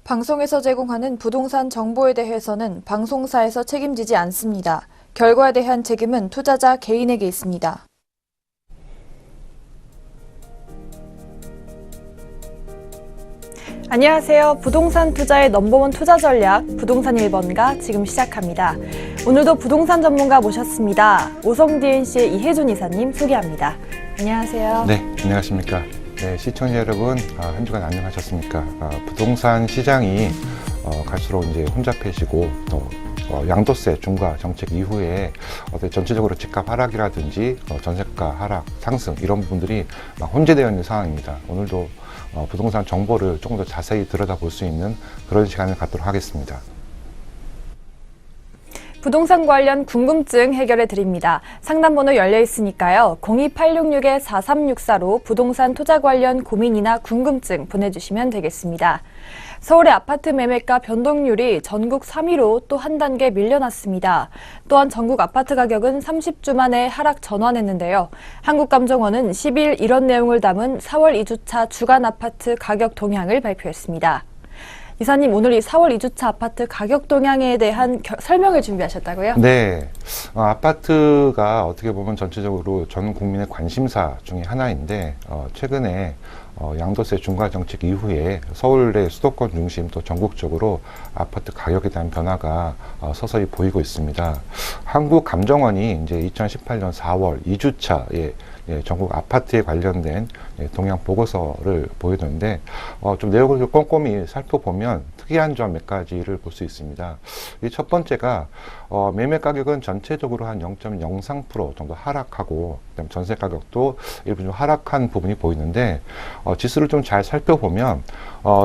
방송에서 제공하는 부동산 정보에 대해서는 방송사에서 책임지지 않습니다. 결과에 대한 책임은 투자자 개인에게 있습니다. 안녕하세요. 부동산 투자의 넘버원 투자 전략 부동산 1번가 지금 시작합니다. 오늘도 부동산 전문가 모셨습니다. 오성DNC의 이혜준 이사님 소개합니다. 안녕하세요. 네, 안녕하십니까. 네, 시청자 여러분, 한 주간 안녕하셨습니까? 부동산 시장이 갈수록 이제 혼잡해지고 또 양도세 중과 정책 이후에 전체적으로 집값 하락이라든지 전세가 하락, 상승 이런 부분들이 막 혼재되어 있는 상황입니다. 오늘도 부동산 정보를 조금 더 자세히 들여다볼 수 있는 그런 시간을 갖도록 하겠습니다. 부동산 관련 궁금증 해결해 드립니다. 상담번호 열려 있으니까요. 02866-4364로 부동산 투자 관련 고민이나 궁금증 보내주시면 되겠습니다. 서울의 아파트 매매가 변동률이 전국 3위로 또 한 단계 밀려났습니다. 또한 전국 아파트 가격은 30주 만에 하락 전환했는데요. 한국감정원은 10일 이런 내용을 담은 4월 2주차 주간 아파트 가격 동향을 발표했습니다. 이사님, 오늘 이 4월 2주차 아파트 가격 동향에 대한 설명을 준비하셨다고요? 네. 아파트가 어떻게 보면 전체적으로 전 국민의 관심사 중에 하나인데, 최근에 양도세 중과 정책 이후에 서울의 수도권 중심 또 전국적으로 아파트 가격에 대한 변화가 서서히 보이고 있습니다. 한국감정원이 이제 2018년 4월 2주차에 전국 아파트에 관련된 동향 보고서를 보여줬는데 좀 내용을 꼼꼼히 살펴보면 특이한 점 몇 가지를 볼 수 있습니다. 이 첫 번째가 매매 가격은 전체적으로 한 0.03% 정도 하락하고 그다음에 전세 가격도 일부 좀 하락한 부분이 보이는데 지수를 좀 잘 살펴보면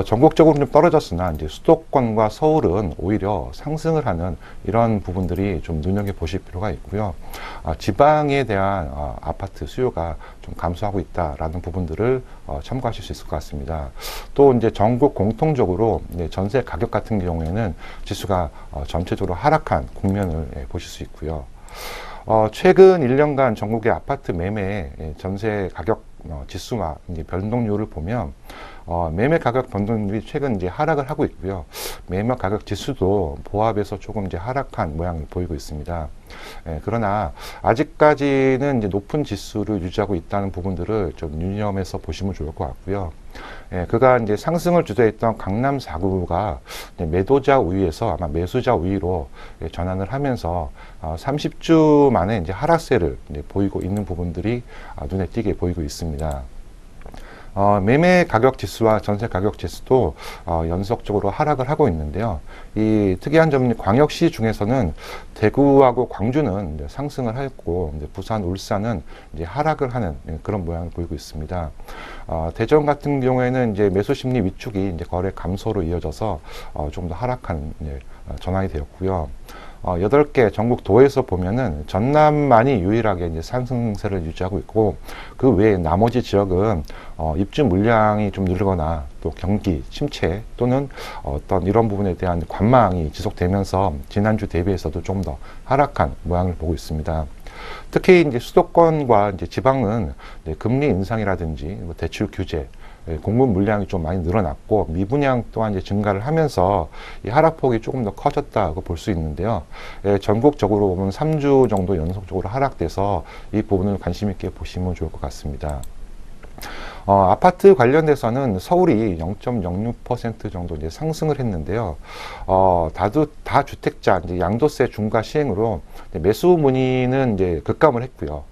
전국적으로 좀 떨어졌으나 이제 수도권과 서울은 오히려 상승을 하는 이런 부분들이 좀 눈여겨보실 필요가 있고요. 지방에 대한 아파트 수요가 좀 감소하고 있다라는 부분들을 참고하실 수 있을 것 같습니다. 또 이제 전국 공통적으로 이제 전세 가격 같은 경우에는 지수가 전체적으로 하락한 국면을 보실 수 있고요. 최근 1년간 전국의 아파트 매매 전세 가격 지수와 이제 변동률을 보면 매매 가격 변동률이 최근 이제 하락을 하고 있고요. 매매 가격 지수도 보합에서 조금 이제 하락한 모양을 보이고 있습니다. 그러나 아직까지는 이제 높은 지수를 유지하고 있다는 부분들을 좀 유념해서 보시면 좋을 것 같고요. 그간 이제 상승을 주도했던 강남 4구가 매도자 우위에서 아마 매수자 우위로 전환을 하면서 30주 만에 이제 하락세를 이제 보이고 있는 부분들이 눈에 띄게 보이고 있습니다. 매매 가격 지수와 전세 가격 지수도 연속적으로 하락을 하고 있는데요. 이 특이한 점은 광역시 중에서는 대구하고 광주는 이제 상승을 했고 이제 부산, 울산은 이제 하락을 하는 그런 모양을 보이고 있습니다. 대전 같은 경우에는 이제 매수 심리 위축이 이제 거래 감소로 이어져서 좀 더 하락한 전환이 되었고요. 8개 전국 도에서 보면은 전남만이 유일하게 이제 상승세를 유지하고 있고 그 외에 나머지 지역은 입주 물량이 좀 늘거나 또 경기 침체 또는 어떤 이런 부분에 대한 관망이 지속되면서 지난주 대비해서도 좀 더 하락한 모양을 보고 있습니다. 특히 이제 수도권과 이제 지방은 이제 금리 인상이라든지 뭐 대출 규제 공급 물량이 좀 많이 늘어났고 미분양 또한 이제 증가를 하면서 이 하락폭이 조금 더 커졌다고 볼 수 있는데요. 전국적으로 보면 3주 정도 연속적으로 하락돼서 이 부분을 관심 있게 보시면 좋을 것 같습니다. 아파트 관련돼서는 서울이 0.06% 정도 이제 상승을 했는데요. 다주택자 이제 양도세 중과 시행으로 매수 문의는 이제 급감을 했고요.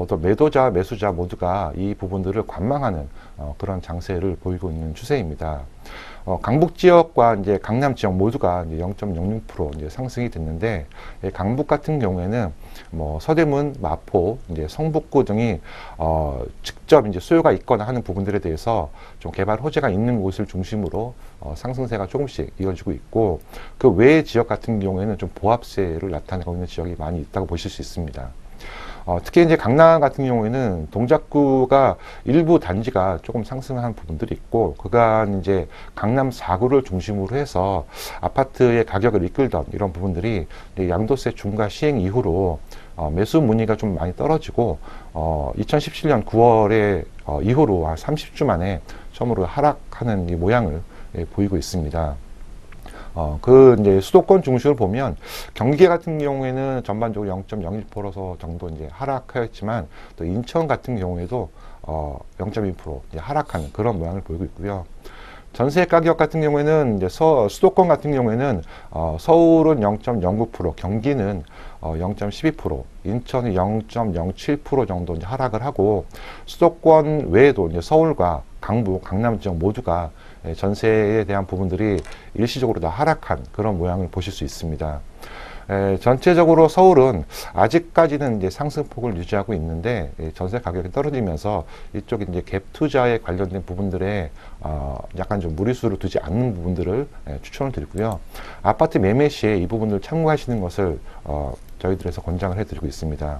또 매도자, 매수자 모두가 이 부분들을 관망하는 그런 장세를 보이고 있는 추세입니다. 강북 지역과 이제 강남 지역 모두가 이제 0.06% 이제 상승이 됐는데, 강북 같은 경우에는 뭐 서대문, 마포, 이제 성북구 등이 직접 이제 수요가 있거나 하는 부분들에 대해서 좀 개발 호재가 있는 곳을 중심으로 상승세가 조금씩 이어지고 있고, 그 외의 지역 같은 경우에는 좀 보합세를 나타내고 있는 지역이 많이 있다고 보실 수 있습니다. 특히 이제 강남 같은 경우에는 동작구가 일부 단지가 조금 상승한 부분들이 있고, 그간 이제 강남 4구를 중심으로 해서 아파트의 가격을 이끌던 이런 부분들이 양도세 중과 시행 이후로 매수 문의가 좀 많이 떨어지고 2017년 9월에 이후로 한 30주 만에 처음으로 하락하는 이 모양을 보이고 있습니다. 이제 수도권 중심을 보면 경기 같은 경우에는 전반적으로 0.01% 정도 이제 하락하였지만 또 인천 같은 경우에도 0.2% 이제 하락하는 그런 모양을 보이고 있고요. 전세 가격 같은 경우에는 이제 수도권 같은 경우에는 서울은 0.09%, 경기는 0.12%, 인천이 0.07% 정도 이제 하락을 하고 수도권 외에도 이제 서울과 강북, 강남 지역 모두가 전세에 대한 부분들이 일시적으로 다 하락한 그런 모양을 보실 수 있습니다. 전체적으로 서울은 아직까지는 이제 상승폭을 유지하고 있는데 전세 가격이 떨어지면서 이쪽 이제 갭 투자에 관련된 부분들에 약간 좀 무리수를 두지 않는 부분들을 추천을 드리고요. 아파트 매매 시에 이 부분을 참고하시는 것을 저희들에서 권장을 해드리고 있습니다.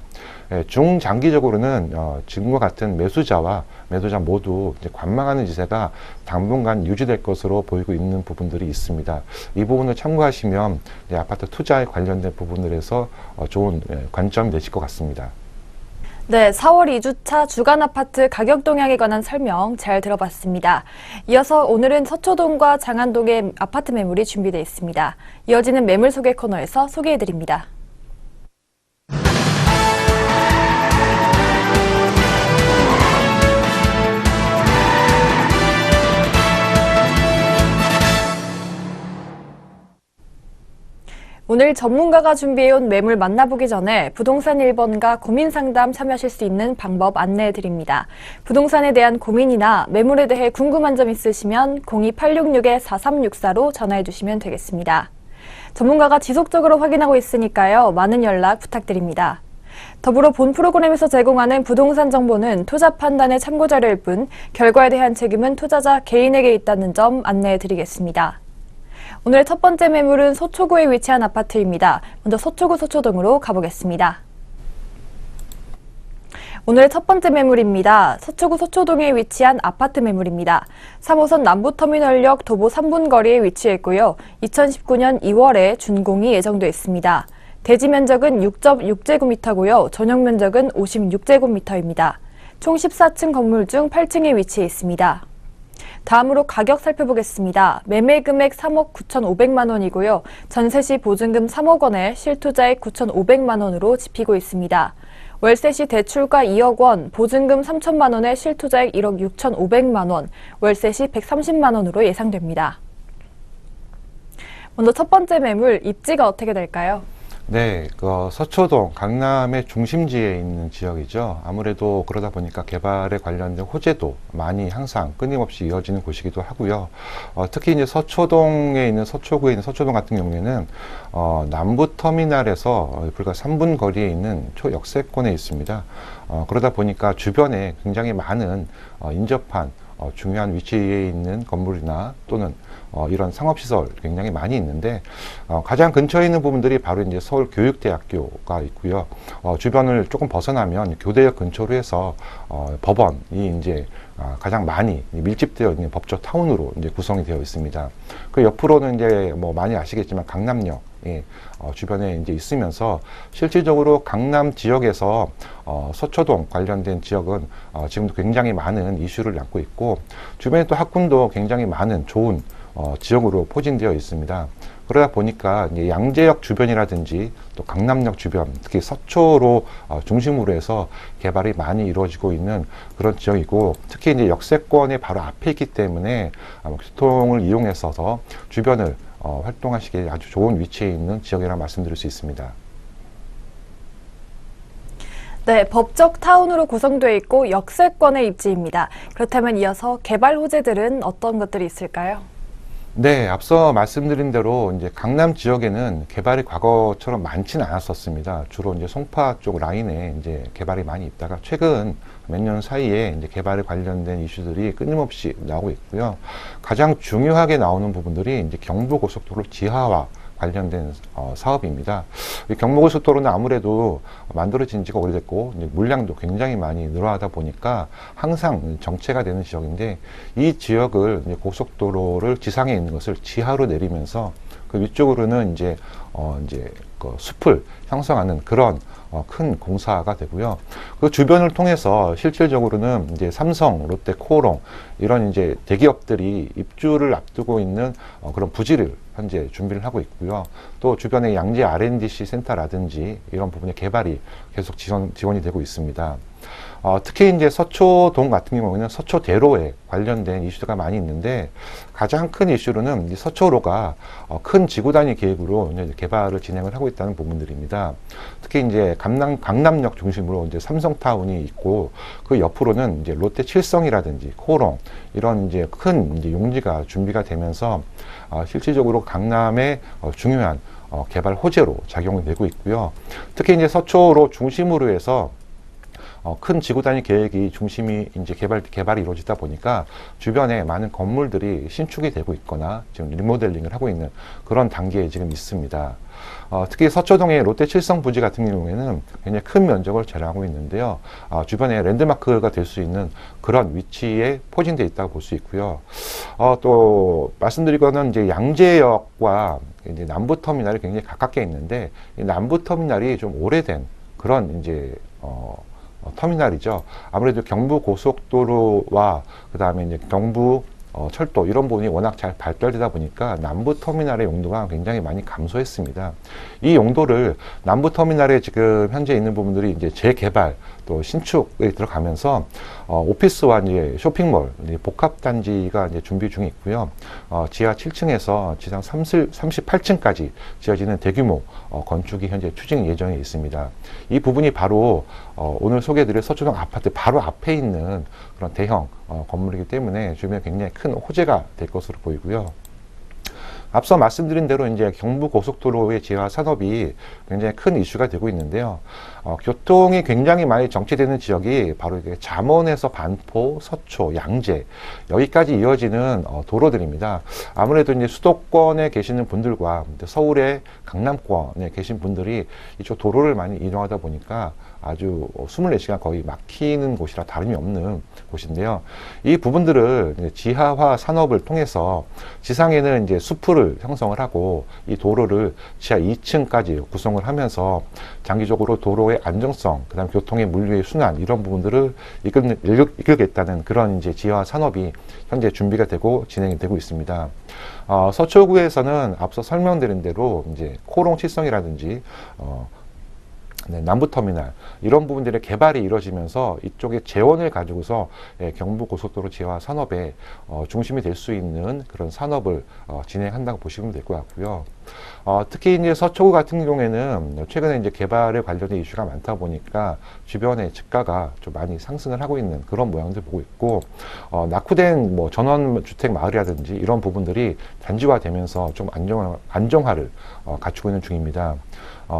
중장기적으로는 지금과 같은 매수자와 매도자 모두 이제 관망하는 지세가 당분간 유지될 것으로 보이고 있는 부분들이 있습니다. 이 부분을 참고하시면 아파트 투자에 관련된 부분들에서 좋은 관점이 되실 것 같습니다. 네, 4월 2주차 주간 아파트 가격 동향에 관한 설명 잘 들어봤습니다. 이어서 오늘은 서초동과 장안동의 아파트 매물이 준비되어 있습니다. 이어지는 매물 소개 코너에서 소개해드립니다. 오늘 전문가가 준비해온 매물 만나보기 전에 부동산 1번가 고민상담 참여하실 수 있는 방법 안내해드립니다. 부동산에 대한 고민이나 매물에 대해 궁금한 점 있으시면 02866-4364로 전화해주시면 되겠습니다. 전문가가 지속적으로 확인하고 있으니까요. 많은 연락 부탁드립니다. 더불어 본 프로그램에서 제공하는 부동산 정보는 투자 판단의 참고자료일 뿐 결과에 대한 책임은 투자자 개인에게 있다는 점 안내해드리겠습니다. 오늘의 첫 번째 매물은 서초구에 위치한 아파트입니다. 먼저 서초구 서초동으로 가보겠습니다. 오늘의 첫 번째 매물입니다. 서초구 서초동에 위치한 아파트 매물입니다. 3호선 남부터미널역 도보 3분 거리에 위치해 있고요. 2019년 2월에 준공이 예정돼 있습니다. 대지 면적은 6.6제곱미터고요. 전용 면적은 56제곱미터입니다. 총 14층 건물 중 8층에 위치해 있습니다. 다음으로 가격 살펴보겠습니다. 매매 금액 3억 9,500만 원이고요. 전세 시 보증금 3억 원에 실투자액 9,500만 원으로 집히고 있습니다. 월세 시 대출가 2억 원, 보증금 3천만 원에 실투자액 1억 6,500만 원, 월세 시 130만 원으로 예상됩니다. 먼저 첫 번째 매물, 입지가 어떻게 될까요? 네, 서초동, 강남의 중심지에 있는 지역이죠. 아무래도 그러다 보니까 개발에 관련된 호재도 많이 항상 끊임없이 이어지는 곳이기도 하고요. 특히 이제 서초동에 있는 서초구에 있는 서초동 같은 경우에는 남부터미널에서 불과 3분 거리에 있는 초역세권에 있습니다. 그러다 보니까 주변에 굉장히 많은 인접한 중요한 위치에 있는 건물이나 또는 이런 상업시설 굉장히 많이 있는데 가장 근처에 있는 부분들이 바로 이제 서울교육대학교가 있고요. 주변을 조금 벗어나면 교대역 근처로 해서 법원이 이제 가장 많이 밀집되어 있는 법조 타운으로 이제 구성이 되어 있습니다. 그 옆으로는 이제 뭐 많이 아시겠지만 강남역 주변에 이제 있으면서 실질적으로 강남 지역에서 서초동 관련된 지역은 지금도 굉장히 많은 이슈를 낳고 있고 주변에 또 학군도 굉장히 많은 좋은 지역으로 포진되어 있습니다. 그러다 보니까 이제 양재역 주변이라든지 또 강남역 주변, 특히 서초로 중심으로 해서 개발이 많이 이루어지고 있는 그런 지역이고 특히 이제 역세권의 바로 앞에 있기 때문에 교통을 이용해서 주변을 활동하시기에 아주 좋은 위치에 있는 지역이라 말씀드릴 수 있습니다. 네, 법적 타운으로 구성되어 있고 역세권의 입지입니다. 그렇다면 이어서 개발 호재들은 어떤 것들이 있을까요? 네, 앞서 말씀드린 대로 이제 강남 지역에는 개발이 과거처럼 많지는 않았었습니다. 주로 이제 송파 쪽 라인에 이제 개발이 많이 있다가 최근 몇 년 사이에 이제 개발에 관련된 이슈들이 끊임없이 나오고 있고요. 가장 중요하게 나오는 부분들이 이제 경부고속도로 지하화 관련된 사업입니다. 경부고속도로는 아무래도 만들어진 지가 오래됐고 이제 물량도 굉장히 많이 늘어나다 보니까 항상 정체가 되는 지역인데 이 지역을 이제 고속도로를 지상에 있는 것을 지하로 내리면서 그 위쪽으로는 이제 그 숲을 형성하는 그런 큰 공사가 되고요. 그 주변을 통해서 실질적으로는 이제 삼성, 롯데, 코오롱 이런 이제 대기업들이 입주를 앞두고 있는 그런 부지를 현재 준비를 하고 있고요. 또 주변에 양재 R&DC 센터라든지 이런 부분의 개발이 계속 지원이 되고 있습니다. 특히 이제 서초동 같은 경우에는 서초대로에 관련된 이슈가 많이 있는데, 가장 큰 이슈로는 이 서초로가 큰 지구 단위 계획으로 이제 개발을 진행을 하고 있다는 부분들입니다. 특히 이제 강남역 중심으로 이제 삼성타운이 있고, 그 옆으로는 이제 롯데 칠성이라든지 코롱 이런 이제 큰 이제 용지가 준비가 되면서 실질적으로 강남의 중요한 개발 호재로 작용이 되고 있고요. 특히 이제 서초로 중심으로 해서 큰 지구 단위 계획이 중심이 이제 개발이 이루어지다 보니까 주변에 많은 건물들이 신축이 되고 있거나 지금 리모델링을 하고 있는 그런 단계에 지금 있습니다. 특히 서초동의 롯데 칠성 부지 같은 경우에는 굉장히 큰 면적을 자랑하고 있는데요. 주변에 랜드마크가 될 수 있는 그런 위치에 포진되어 있다고 볼 수 있고요. 또 말씀드리거는 이제 양재역과 이제 남부터미널이 굉장히 가깝게 있는데, 이 남부터미널이 좀 오래된 그런 이제 터미널이죠. 아무래도 경부고속도로와 그 다음에 이제 경부 철도 이런 부분이 워낙 잘 발달되다 보니까 남부터미널의 용도가 굉장히 많이 감소했습니다. 이 용도를 남부터미널에 지금 현재 있는 부분들이 이제 재개발 또 신축에 들어가면서 오피스와 이제 쇼핑몰, 이제 복합단지가 이제 준비 중에 있고요. 지하 7층에서 지상 38층까지 지어지는 대규모 건축이 현재 추진 예정에 있습니다. 이 부분이 바로 오늘 소개해드릴 서초동 아파트 바로 앞에 있는 그런 대형 건물이기 때문에 주변에 굉장히 큰 호재가 될 것으로 보이고요. 앞서 말씀드린 대로 이제 경부고속도로의 지하 산업이 굉장히 큰 이슈가 되고 있는데요. 교통이 굉장히 많이 정체되는 지역이 바로 이게 잠원에서 반포, 서초, 양재 여기까지 이어지는 도로들입니다. 아무래도 이제 수도권에 계시는 분들과 서울의 강남권에 계신 분들이 이쪽 도로를 많이 이용하다 보니까 아주 24시간 거의 막히는 곳이라 다름이 없는 곳인데요. 이 부분들을 이제 지하화 산업을 통해서 지상에는 이제 수풀을 형성을 하고 이 도로를 지하 2층까지 구성을 하면서 장기적으로 도로의 안정성, 그다음 교통의 물류의 순환 이런 부분들을 이끌겠다는 그런 이제 지하 산업이 현재 준비가 되고 진행이 되고 있습니다. 서초구에서는 앞서 설명드린 대로 이제 코롱 칠성이라든지 남부터미널 이런 부분들의 개발이 이루어지면서 이쪽에 재원을 가지고서 경부고속도로 지하 산업의 중심이 될 수 있는 그런 산업을 진행한다고 보시면 될 것 같고요. 특히 이제 서초구 같은 경우에는 최근에 이제 개발에 관련된 이슈가 많다 보니까 주변의 집가가 좀 많이 상승을 하고 있는 그런 모양들 보고 있고, 낙후된 뭐 전원주택 마을이라든지 이런 부분들이 단지화되면서 좀 안정화를 갖추고 있는 중입니다.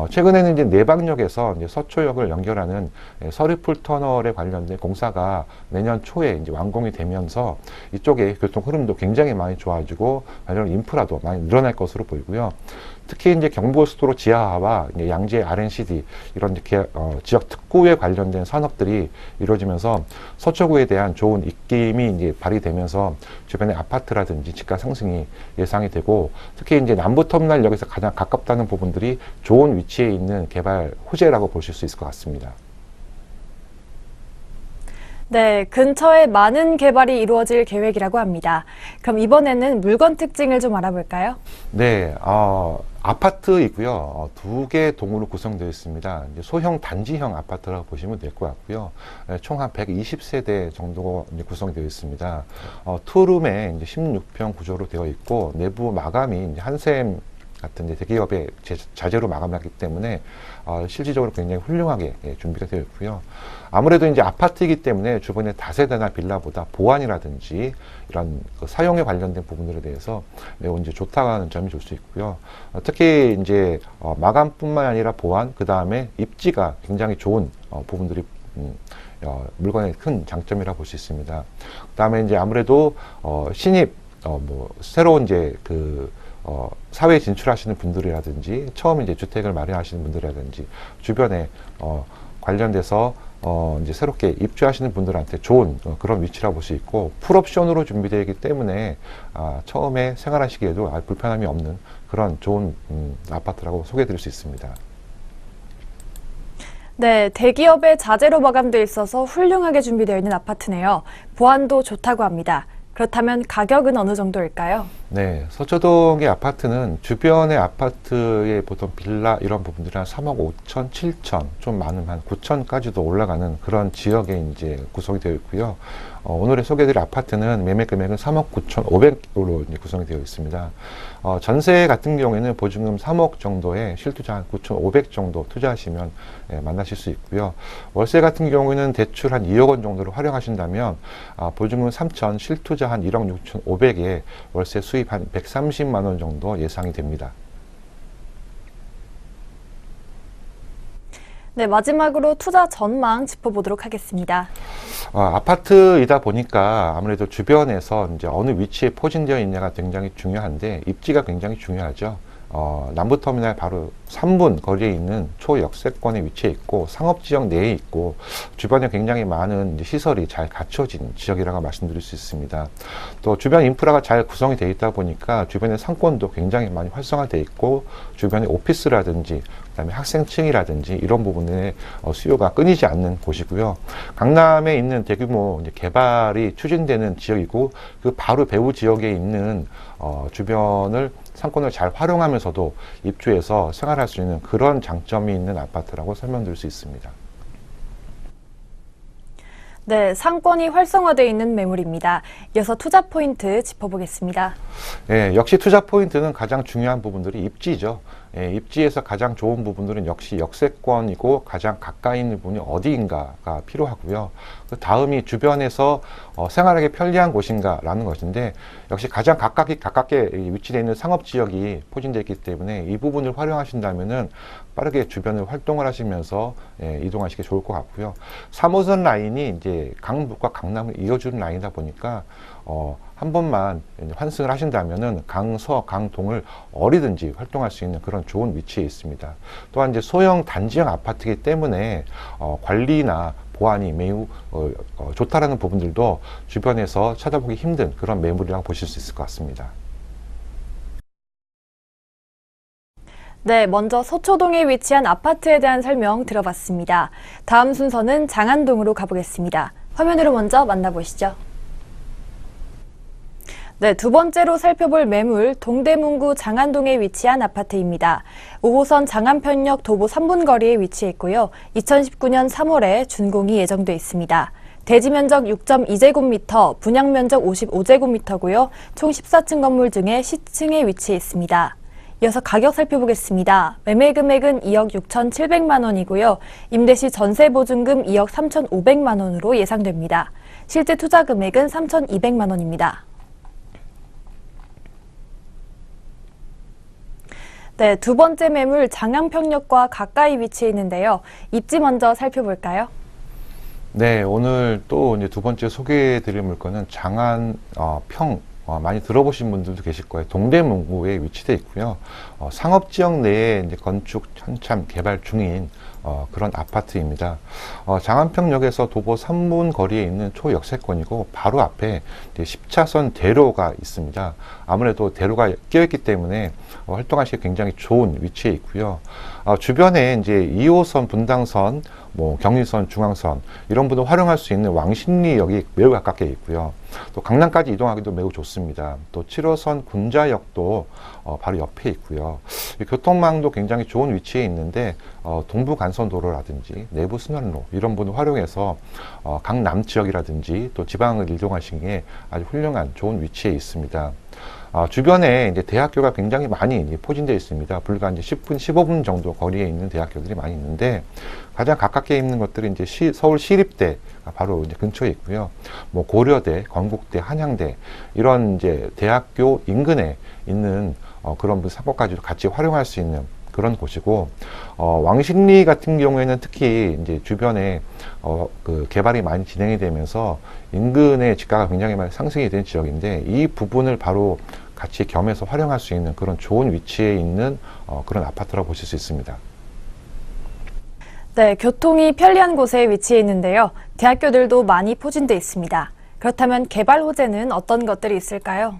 최근에는 이제 내방역에서 이제 서초역을 연결하는 서리풀 터널에 관련된 공사가 내년 초에 이제 완공이 되면서 이쪽의 교통 흐름도 굉장히 많이 좋아지고 관련 인프라도 많이 늘어날 것으로 보이고요. 특히 이제 경부고속도로 지하화와 이제 양재 R&CD 이런 이렇게 지역 특구에 관련된 산업들이 이루어지면서 서초구에 대한 좋은 입김이 이제 발휘되면서 주변의 아파트라든지 집가 상승이 예상이 되고, 특히 이제 남부터미널역에서 가장 가깝다는 부분들이 좋은 위치에 있는 개발 호재라고 보실 수 있을 것 같습니다. 네, 근처에 많은 개발이 이루어질 계획이라고 합니다. 그럼 이번에는 물건 특징을 좀 알아볼까요? 네, 아파트이고요. 2개 동으로 구성되어 있습니다. 이제 소형 단지형 아파트라고 보시면 될 것 같고요. 총 한 120세대 정도 구성이 되어 있습니다. 투룸에 이제 16평 구조로 되어 있고, 내부 마감이 이제 한샘 같은 이제 대기업의 자재로 마감하기 때문에 실질적으로 굉장히 훌륭하게 준비가 되어 있고요. 아무래도 이제 아파트이기 때문에 주변의 다세대나 빌라보다 보안이라든지 이런 그 사용에 관련된 부분들에 대해서 매우 이제 좋다는 점이 줄 수 있고요. 특히 이제 마감뿐만 아니라 보안, 그 다음에 입지가 굉장히 좋은 부분들이 물건의 큰 장점이라고 볼 수 있습니다. 그 다음에 이제 아무래도 신입 새로운 이제 사회에 진출하시는 분들이라든지 처음 이제 주택을 마련하시는 분들이라든지 주변에 관련돼서 이제 새롭게 입주하시는 분들한테 좋은 그런 위치라고 볼 수 있고, 풀옵션으로 준비되어 있기 때문에 처음에 생활하시기에도 불편함이 없는 그런 좋은 아파트라고 소개해 드릴 수 있습니다. 네, 대기업의 자재로 마감되어 있어서 훌륭하게 준비되어 있는 아파트네요. 보안도 좋다고 합니다. 그렇다면 가격은 어느 정도일까요? 네, 서초동의 아파트는 주변의 아파트의 보통 빌라 이런 부분들이 한 3억 5천, 7천, 좀 많으면 한 9천까지도 올라가는 그런 지역에 이제 구성이 되어 있고요. 오늘의 소개드릴 아파트는 매매 금액은 3억 9천 5백으로 구성이 되어 있습니다. 전세 같은 경우에는 보증금 3억 정도에 실투자 한 9,500 정도 투자하시면 만나실 수 있고요. 월세 같은 경우에는 대출 한 2억 원 정도를 활용하신다면 보증금 3천, 실투자 한 1억 6,500에 월세 수입 한 130만 원 정도 예상이 됩니다. 네, 마지막으로 투자 전망 짚어보도록 하겠습니다. 아파트이다 보니까 아무래도 주변에서 이제 어느 위치에 포진되어 있냐가 굉장히 중요한데 입지가 굉장히 중요하죠. 남부터미널 바로 3분 거리에 있는 초역세권에 위치해 있고 상업지역 내에 있고 주변에 굉장히 많은 이제 시설이 잘 갖춰진 지역이라고 말씀드릴 수 있습니다. 또 주변 인프라가 잘 구성이 되어 있다 보니까 주변의 상권도 굉장히 많이 활성화되어 있고 주변에 오피스라든지 그다음에 학생층이라든지 이런 부분에 수요가 끊이지 않는 곳이고요. 강남에 있는 대규모 이제 개발이 추진되는 지역이고 그 바로 배후 지역에 있는 주변을 상권을 잘 활용하면서도 입주해서 생활할 수 있는 그런 장점이 있는 아파트라고 설명드릴 수 있습니다. 네, 상권이 활성화되어 있는 매물입니다. 이어서 투자 포인트 짚어보겠습니다. 예, 역시 투자 포인트는 가장 중요한 부분들이 입지죠. 예, 입지에서 가장 좋은 부분들은 역시 역세권이고 가장 가까이 있는 부분이 어디인가가 필요하고요. 그 다음이 주변에서 생활하기 편리한 곳인가라는 것인데 역시 가장 가깝게 위치되어 있는 상업지역이 포진되어 있기 때문에 이 부분을 활용하신다면은 빠르게 주변을 활동을 하시면서 이동하시기 좋을 것 같고요. 3호선 라인이 이제 강북과 강남을 이어주는 라인이다 보니까 한 번만 환승을 하신다면은 강서, 강동을 어디든지 활동할 수 있는 그런 좋은 위치에 있습니다. 또한 이제 소형 단지형 아파트이기 때문에 관리나 보안이 매우 좋다라는 부분들도 주변에서 찾아보기 힘든 그런 매물이라고 보실 수 있을 것 같습니다. 네, 먼저 서초동에 위치한 아파트에 대한 설명 들어봤습니다. 다음 순서는 장안동으로 가보겠습니다. 화면으로 먼저 만나보시죠. 네, 두 번째로 살펴볼 매물, 동대문구 장안동에 위치한 아파트입니다. 5호선 장안편역 도보 3분 거리에 위치해 있고요. 2019년 3월에 준공이 예정돼 있습니다. 대지 면적 6.2제곱미터, 분양 면적 55제곱미터고요. 총 14층 건물 중에 C층에 위치해 있습니다. 이어서 가격 살펴보겠습니다. 매매 금액은 2억 6,700만 원이고요. 임대 시 전세 보증금 2억 3,500만 원으로 예상됩니다. 실제 투자 금액은 3,200만 원입니다. 네, 두 번째 매물 장안평역과 가까이 위치해 있는데요. 입지 먼저 살펴볼까요? 네, 오늘 또 이제 두 번째 소개해드릴 물건은 장안평. 많이 들어보신 분들도 계실 거예요. 동대문구에 위치되어 있고요. 상업지역 내에 이제 건축 한참 개발 중인 그런 아파트입니다. 장안평역에서 도보 3분 거리에 있는 초역세권이고 바로 앞에 이제 10차선 대로가 있습니다. 아무래도 대로가 끼어있기 때문에 활동하시기 굉장히 좋은 위치에 있고요. 주변에 이제 2호선, 분당선, 경의선, 중앙선 이런 분들 활용할 수 있는 왕십리역이 매우 가깝게 있고요. 또 강남까지 이동하기도 매우 좋습니다. 또 7호선 군자역도 바로 옆에 있고요. 교통망도 굉장히 좋은 위치에 있는데 동부간선도로라든지 내부순환로 이런 분을 활용해서 강남 지역이라든지 또 지방을 이동하시기에 아주 훌륭한 좋은 위치에 있습니다. 주변에 이제 대학교가 굉장히 많이 포진되어 있습니다. 불과 이제 10분, 15분 정도 거리에 있는 대학교들이 많이 있는데 가장 가깝게 있는 것들이 이제 서울 시립대가 바로 이제 근처에 있고요. 고려대, 건국대, 한양대 이런 이제 대학교 인근에 있는 그런 상권까지도 같이 활용할 수 있는 그런 곳이고 왕십리 같은 경우에는 특히 이제 주변에 그 개발이 많이 진행이 되면서 인근의 집가가 굉장히 많이 상승이 된 지역인데 이 부분을 바로 같이 겸해서 활용할 수 있는 그런 좋은 위치에 있는 그런 아파트라고 보실 수 있습니다. 네, 교통이 편리한 곳에 위치해 있는데요. 대학교들도 많이 포진되어 있습니다. 그렇다면 개발 호재는 어떤 것들이 있을까요?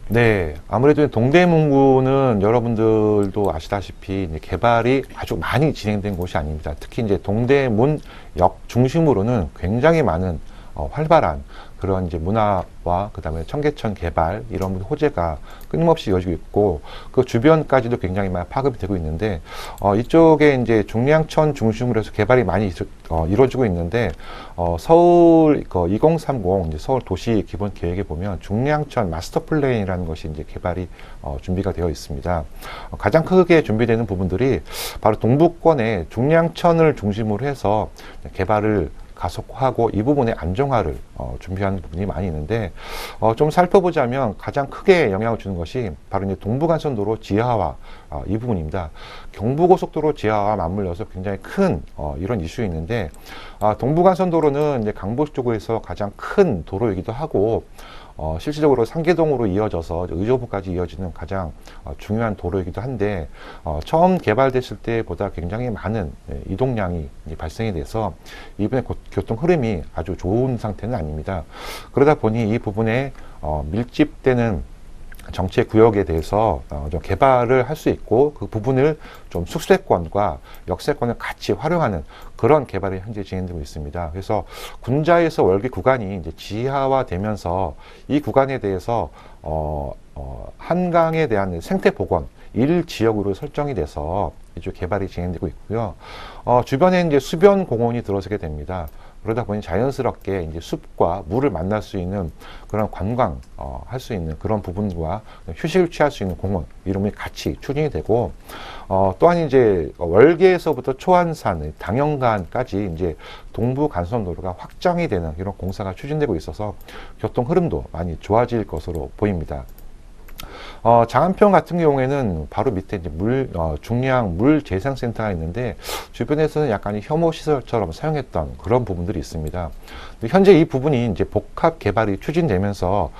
네, 아무래도 동대문구는 여러분들도 아시다시피 이제 개발이 아주 많이 진행된 곳이 아닙니다. 특히 이제 동대문역 중심으로는 굉장히 많은 활발한 그런 이제 문화와 그다음에 청계천 개발 이런 호재가 끊임없이 이어지고 있고 그 주변까지도 굉장히 많이 파급이 되고 있는데 이쪽에 이제 중량천 중심으로 해서 개발이 많이 이루어지고 있는데 서울 2030 이제 서울 도시 기본 계획에 보면 중량천 마스터 플랜이라는 것이 이제 개발이 준비가 되어 있습니다. 가장 크게 준비되는 부분들이 바로 동부권의 중량천을 중심으로 해서 개발을 가속화하고 이 부분의 안정화를 준비하는 부분이 많이 있는데 좀 살펴보자면 가장 크게 영향을 주는 것이 바로 이제 동부간선도로 지하화 이 부분입니다. 경부고속도로 지하와 맞물려서 굉장히 큰 이런 이슈 있는데 동부간선도로는 이제 강북 쪽에서 가장 큰 도로이기도 하고 실질적으로 상계동으로 이어져서 의정부까지 이어지는 가장 중요한 도로이기도 한데 처음 개발됐을 때보다 굉장히 많은 이동량이 발생이 돼서 이번에 교통 흐름이 아주 좋은 상태는 아닙니다. 그러다 보니 이 부분에 밀집되는 정체 구역에 대해서 좀 개발을 할 수 있고 그 부분을 좀 수도권과 역세권을 같이 활용하는 그런 개발이 현재 진행되고 있습니다. 그래서 군자에서 월계 구간이 이제 지하화되면서 이 구간에 대해서 한강에 대한 생태 복원 1지역으로 설정이 돼서 이쪽 개발이 진행되고 있고요. 주변에 이제 수변 공원이 들어서게 됩니다. 그러다 보니 자연스럽게 이제 숲과 물을 만날 수 있는 그런 관광, 할 수 있는 그런 부분과 휴식을 취할 수 있는 공원, 이름이 같이 추진이 되고, 또한 이제 월계에서부터 초안산, 당연간까지 이제 동부 간선도로가 확장이 되는 이런 공사가 추진되고 있어서 교통 흐름도 많이 좋아질 것으로 보입니다. 장안평 같은 경우에는 바로 밑에 이제 중량 물 재생센터가 있는데 주변에서는 약간 혐오 시설처럼 사용했던 그런 부분들이 있습니다. 현재 이 부분이 이제 복합 개발이 추진되면서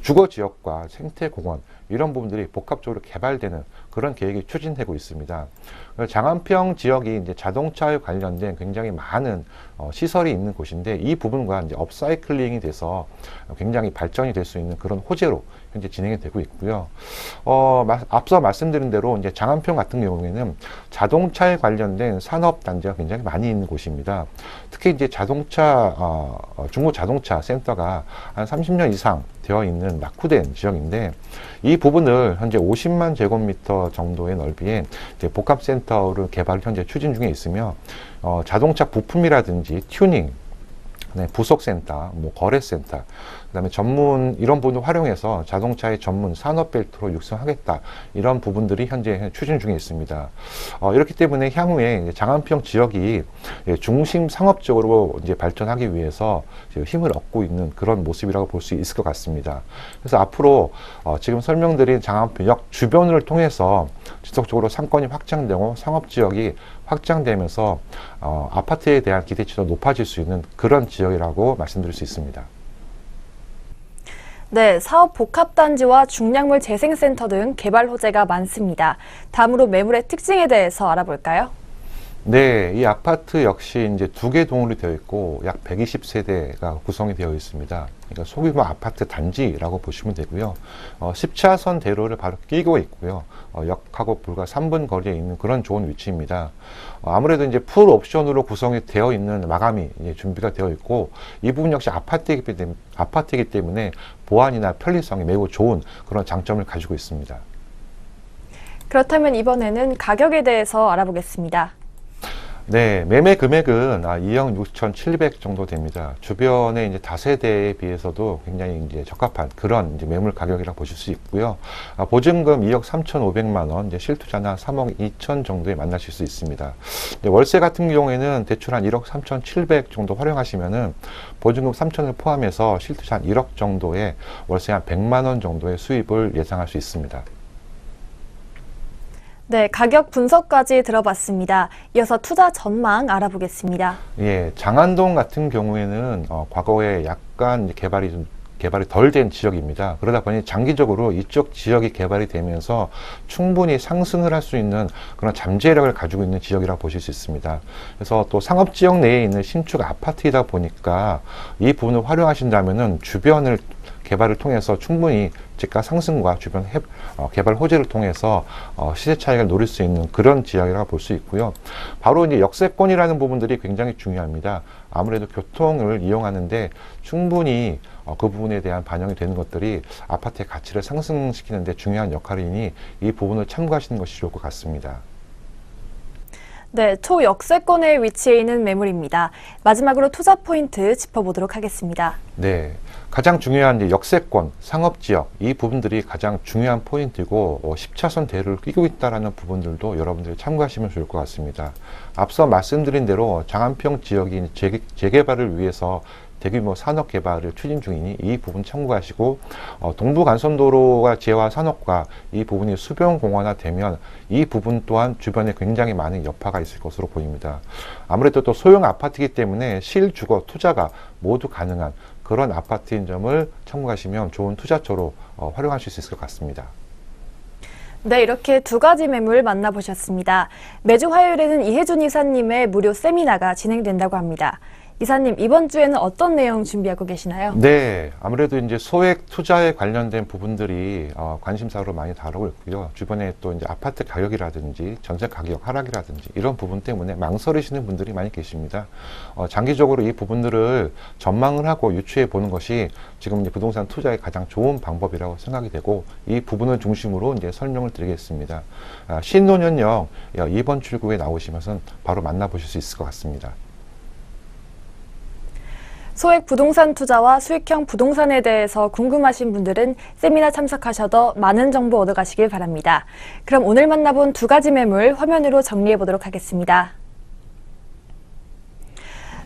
주거 지역과 생태 공원 이런 부분들이 복합적으로 개발되는 그런 계획이 추진되고 있습니다. 장안평 지역이 이제 자동차에 관련된 굉장히 많은 시설이 있는 곳인데 이 부분과 이제 업사이클링이 돼서 굉장히 발전이 될 수 있는 그런 호재로 현재 진행이 되고 있고요. 앞서 말씀드린 대로 이제 장안평 같은 경우에는 자동차에 관련된 산업 단지가 굉장히 많이 있는 곳입니다. 특히 이제 자동차 중고 자동차 센터가 한 30년 이상 되어 있는 낙후된 지역인데 이 부분을 현재 50만 제곱미터 정도의 넓이의 복합센터를 개발 현재 추진 중에 있으며 자동차 부품이라든지 튜닝, 부속센터, 거래센터, 그다음에 전문 이런 부분을 활용해서 자동차의 전문 산업벨트로 육성하겠다 이런 부분들이 현재 추진 중에 있습니다. 이렇기 때문에 향후에 장안평 지역이 중심 상업적으로 이제 발전하기 위해서 힘을 얻고 있는 그런 모습이라고 볼 수 있을 것 같습니다. 그래서 앞으로 지금 설명드린 장안평역 주변을 통해서 지속적으로 상권이 확장되고 상업 지역이 확장되면서 아파트에 대한 기대치도 높아질 수 있는 그런 지역이라고 말씀드릴 수 있습니다. 네, 사업 복합단지와 중량물 재생센터 등 개발 호재가 많습니다. 다음으로 매물의 특징에 대해서 알아볼까요? 네, 이 아파트 역시 이제 2개 동으로 되어 있고 약 120세대가 구성이 되어 있습니다. 그러니까 소규모 아파트 단지라고 보시면 되고요. 10차선 대로를 바로 끼고 있고요. 역하고 불과 3분 거리에 있는 그런 좋은 위치입니다. 아무래도 이제 풀 옵션으로 구성이 되어 있는 마감이 이제 준비가 되어 있고 이 부분 역시 아파트이기 때문에 보안이나 편리성이 매우 좋은 그런 장점을 가지고 있습니다. 그렇다면 이번에는 가격에 대해서 알아보겠습니다. 네, 매매 금액은 2억 6,700 정도 됩니다. 주변의 이제 다세대에 비해서도 굉장히 이제 적합한 그런 이제 매물 가격이라고 보실 수 있고요. 보증금 2억 3,500만 원, 이제 실투자나 3억 2천 정도에 만나실 수 있습니다. 월세 같은 경우에는 대출 한 1억 3,700 정도 활용하시면은 보증금 3천을 포함해서 실투자 한 1억 정도의 월세 한 100만 원 정도의 수입을 예상할 수 있습니다. 네, 가격 분석까지 들어봤습니다. 이어서 투자 전망 알아보겠습니다. 예, 장안동 같은 경우에는 과거에 약간 이제 개발이 덜 된 지역입니다. 그러다 보니 장기적으로 이쪽 지역이 개발이 되면서 충분히 상승을 할 수 있는 그런 잠재력을 가지고 있는 지역이라고 보실 수 있습니다. 그래서 또 상업지역 내에 있는 신축 아파트이다 보니까 이 부분을 활용하신다면은 주변을 개발을 통해서 충분히 집가 상승과 주변 개발 호재를 통해서 시세 차익을 노릴 수 있는 그런 지역이라고 볼 수 있고요. 바로 이제 역세권이라는 부분들이 굉장히 중요합니다. 아무래도 교통을 이용하는데 충분히 그 부분에 대한 반영이 되는 것들이 아파트의 가치를 상승시키는 데 중요한 역할이니 이 부분을 참고하시는 것이 좋을 것 같습니다. 네, 초역세권에 위치해 있는 매물입니다. 마지막으로 투자 포인트 짚어보도록 하겠습니다. 네, 가장 중요한 이제 역세권, 상업지역 이 부분들이 가장 중요한 포인트고 10차선 대를 끼고 있다는 부분들도 여러분들이 참고하시면 좋을 것 같습니다. 앞서 말씀드린 대로 장안평 지역이 재개발을 위해서 대규모 산업 개발을 추진 중이니 이 부분 참고하시고 동부간선도로가 재화 산업과 이 부분이 수변공원화 되면 이 부분 또한 주변에 굉장히 많은 여파가 있을 것으로 보입니다. 아무래도 또 소형 아파트이기 때문에 실주거 투자가 모두 가능한 그런 아파트인 점을 참고하시면 좋은 투자처로 활용하실 수 있을 것 같습니다. 네, 이렇게 두 가지 매물 만나보셨습니다. 매주 화요일에는 이혜준 이사님의 무료 세미나가 진행된다고 합니다. 이사님, 이번 주에는 어떤 내용 준비하고 계시나요? 네, 아무래도 이제 소액 투자에 관련된 부분들이 관심사로 많이 다루고 있고요. 주변에 또 이제 아파트 가격이라든지 전세 가격 하락이라든지 이런 부분 때문에 망설이시는 분들이 많이 계십니다. 장기적으로 이 부분들을 전망을 하고 유추해 보는 것이 지금 이제 부동산 투자의 가장 좋은 방법이라고 생각이 되고 이 부분을 중심으로 이제 설명을 드리겠습니다. 신논현역 2번 출구에 나오시면서 바로 만나보실 수 있을 것 같습니다. 소액 부동산 투자와 수익형 부동산에 대해서 궁금하신 분들은 세미나 참석하셔서 많은 정보 얻어가시길 바랍니다. 그럼 오늘 만나본 두 가지 매물 화면으로 정리해 보도록 하겠습니다.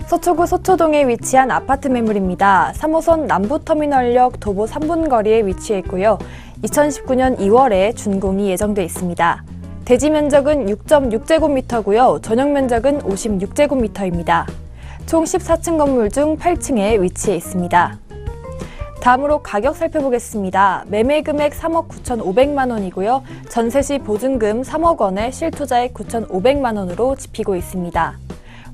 서초구 서초동에 위치한 아파트 매물입니다. 3호선 남부터미널역 도보 3분 거리에 위치해 있고요. 2019년 2월에 준공이 예정돼 있습니다. 대지 면적은 6.6제곱미터고요. 전용 면적은 56제곱미터입니다. 총 14층 건물 중 8층에 위치해 있습니다. 다음으로 가격 살펴보겠습니다. 매매 금액 3억 9,500만 원이고요. 전세 시 보증금 3억 원에 실투자액 9,500만 원으로 집히고 있습니다.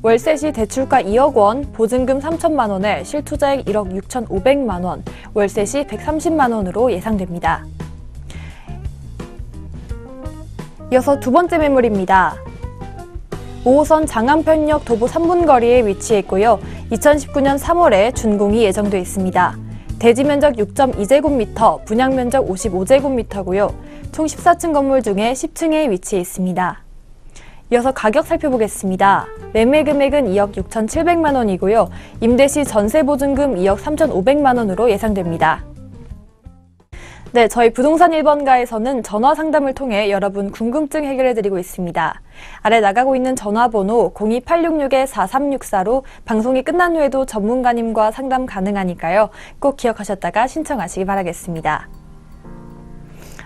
월세 시 대출가 2억 원, 보증금 3천만 원에 실투자액 1억 6,500만 원, 월세 시 130만 원으로 예상됩니다. 이어서 두 번째 매물입니다. 5호선 장안평역 도보 3분 거리에 위치해 있고요. 2019년 3월에 준공이 예정돼 있습니다. 대지 면적 6.2제곱미터, 분양 면적 55제곱미터고요. 총 14층 건물 중에 10층에 위치해 있습니다. 이어서 가격 살펴보겠습니다. 매매 금액은 2억 6,700만 원이고요. 임대 시 전세 보증금 2억 3,500만 원으로 예상됩니다. 네, 저희 부동산 1번가에서는 전화 상담을 통해 여러분 궁금증 해결해드리고 있습니다. 아래 나가고 있는 전화번호 02866-4364로 방송이 끝난 후에도 전문가님과 상담 가능하니까요. 꼭 기억하셨다가 신청하시기 바라겠습니다.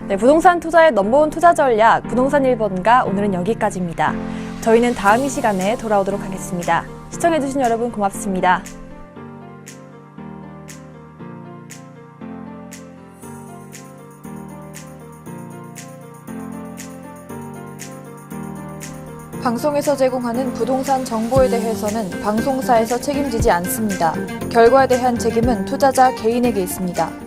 네, 부동산 투자의 넘버원 투자 전략 부동산 1번가 오늘은 여기까지입니다. 저희는 다음 이 시간에 돌아오도록 하겠습니다. 시청해주신 여러분 고맙습니다. 방송에서 제공하는 부동산 정보에 대해서는 방송사에서 책임지지 않습니다. 결과에 대한 책임은 투자자 개인에게 있습니다.